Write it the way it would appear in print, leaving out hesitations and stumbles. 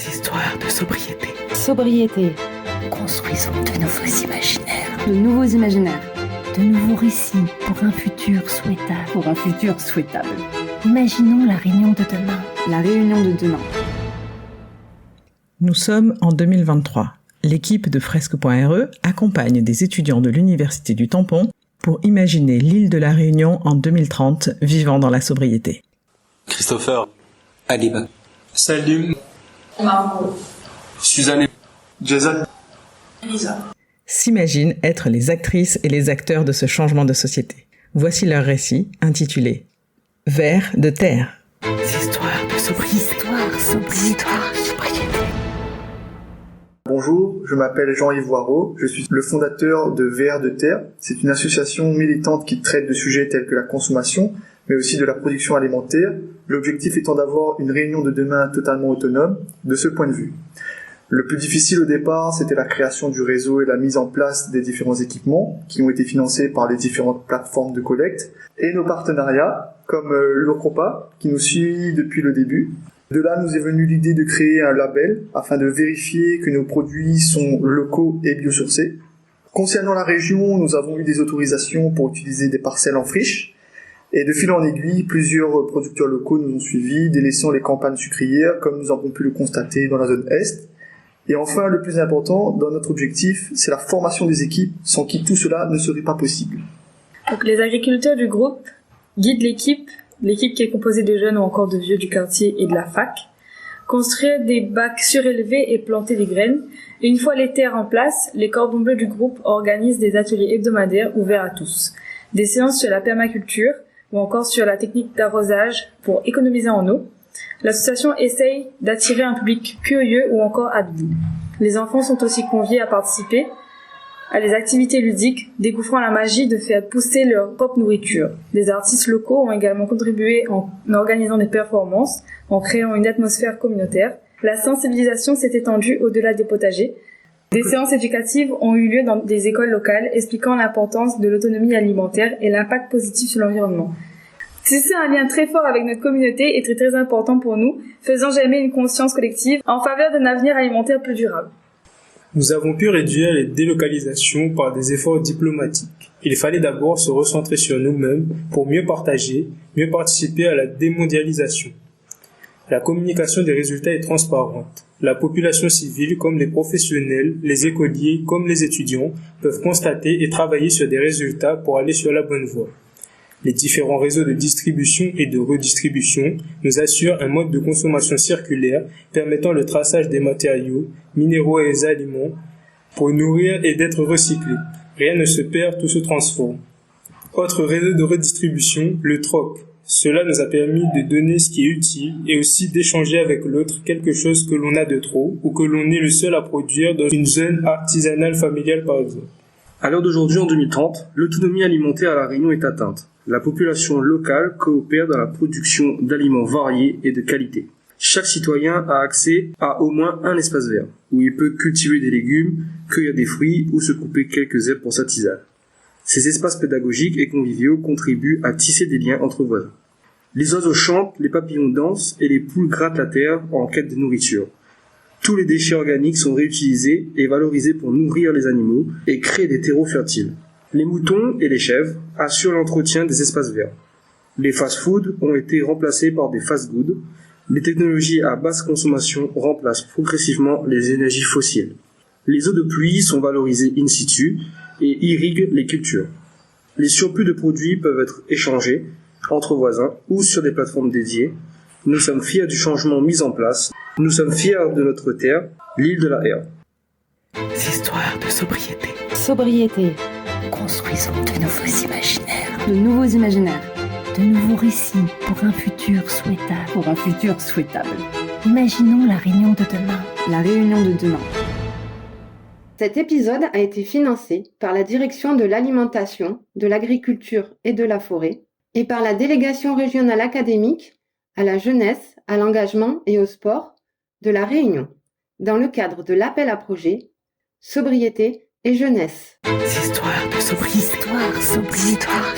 Histoires de sobriété. Sobriété. Construisons de nouveaux imaginaires. De nouveaux imaginaires. De nouveaux récits pour un futur souhaitable. Pour un futur souhaitable. Imaginons la réunion de demain. La réunion de demain. Nous sommes en 2023. L'équipe de Fresque.re accompagne des étudiants de l'Université du Tampon pour imaginer l'île de la Réunion en 2030 vivant dans la sobriété. Christopher, Aliba, Salim, Margot, Suzanne, Jason, Elisa. S'imaginent être les actrices et les acteurs de ce changement de société. Voici leur récit intitulé « Vers de terre ». Histoires de sobriété. Histoires de sobriété. Bonjour, je m'appelle Jean-Yves Voireau, je suis le fondateur de Vers de terre. C'est une association militante qui traite de sujets tels que la consommation, mais aussi de la production alimentaire, l'objectif étant d'avoir une réunion de demain totalement autonome de ce point de vue. Le plus difficile au départ, c'était la création du réseau et la mise en place des différents équipements qui ont été financés par les différentes plateformes de collecte et nos partenariats comme l'Ocropa qui nous suit depuis le début. De là nous est venue l'idée de créer un label afin de vérifier que nos produits sont locaux et biosourcés. Concernant la région, nous avons eu des autorisations pour utiliser des parcelles en friche. Et de fil en aiguille, plusieurs producteurs locaux nous ont suivis, délaissant les campagnes sucrières comme nous avons pu le constater dans la zone Est. Et enfin, le plus important dans notre objectif, c'est la formation des équipes, sans qui tout cela ne serait pas possible. Donc, les agriculteurs du groupe guident l'équipe qui est composée de jeunes ou encore de vieux du quartier et de la fac, construire des bacs surélevés et planter des graines. Et une fois les terres en place, les cordons bleus du groupe organisent des ateliers hebdomadaires ouverts à tous, des séances sur la permaculture ou encore sur la technique d'arrosage pour économiser en eau. L'association essaye d'attirer un public curieux ou encore habile. Les enfants sont aussi conviés à participer à des activités ludiques, découvrant la magie de faire pousser leur propre nourriture. Des artistes locaux ont également contribué en organisant des performances, en créant une atmosphère communautaire. La sensibilisation s'est étendue au-delà des potagers. Des séances éducatives ont eu lieu dans des écoles locales, expliquant l'importance de l'autonomie alimentaire et l'impact positif sur l'environnement. C'est un lien très fort avec notre communauté et très très important pour nous, faisant germer une conscience collective en faveur d'un avenir alimentaire plus durable. Nous avons pu réduire les délocalisations par des efforts diplomatiques. Il fallait d'abord se recentrer sur nous-mêmes pour mieux partager, mieux participer à la démondialisation. La communication des résultats est transparente. La population civile, comme les professionnels, les écoliers, comme les étudiants, peuvent constater et travailler sur des résultats pour aller sur la bonne voie. Les différents réseaux de distribution et de redistribution nous assurent un mode de consommation circulaire permettant le traçage des matériaux, minéraux et aliments pour nourrir et d'être recyclés. Rien ne se perd, tout se transforme. Autre réseau de redistribution, le troc. Cela nous a permis de donner ce qui est utile et aussi d'échanger avec l'autre quelque chose que l'on a de trop ou que l'on est le seul à produire dans une zone artisanale familiale par exemple. À l'heure d'aujourd'hui, en 2030, l'autonomie alimentaire à La Réunion est atteinte. La population locale coopère dans la production d'aliments variés et de qualité. Chaque citoyen a accès à au moins un espace vert, où il peut cultiver des légumes, cueillir des fruits ou se couper quelques herbes pour sa tisane. Ces espaces pédagogiques et conviviaux contribuent à tisser des liens entre voisins. Les oiseaux chantent, les papillons dansent et les poules grattent la terre en quête de nourriture. Tous les déchets organiques sont réutilisés et valorisés pour nourrir les animaux et créer des terreaux fertiles. Les moutons et les chèvres assurent l'entretien des espaces verts. Les fast-foods ont été remplacés par des fast-goods. Les technologies à basse consommation remplacent progressivement les énergies fossiles. Les eaux de pluie sont valorisées in situ et irriguent les cultures. Les surplus de produits peuvent être échangés entre voisins ou sur des plateformes dédiées. Nous sommes fiers du changement mis en place. Nous sommes fiers de notre terre, l'île de la Herbe. Histoires de sobriété. Sobriété. Construisons de nouveaux imaginaires. De nouveaux imaginaires. De nouveaux récits pour un futur souhaitable. Pour un futur souhaitable. Imaginons la réunion de demain. La réunion de demain. Cet épisode a été financé par la Direction de l'Alimentation, de l'Agriculture et de la Forêt et par la Délégation régionale académique à la jeunesse, à l'engagement et au sport de La Réunion, dans le cadre de l'appel à projet Sobriété et jeunesse. Histoires de sobriété. Histoires.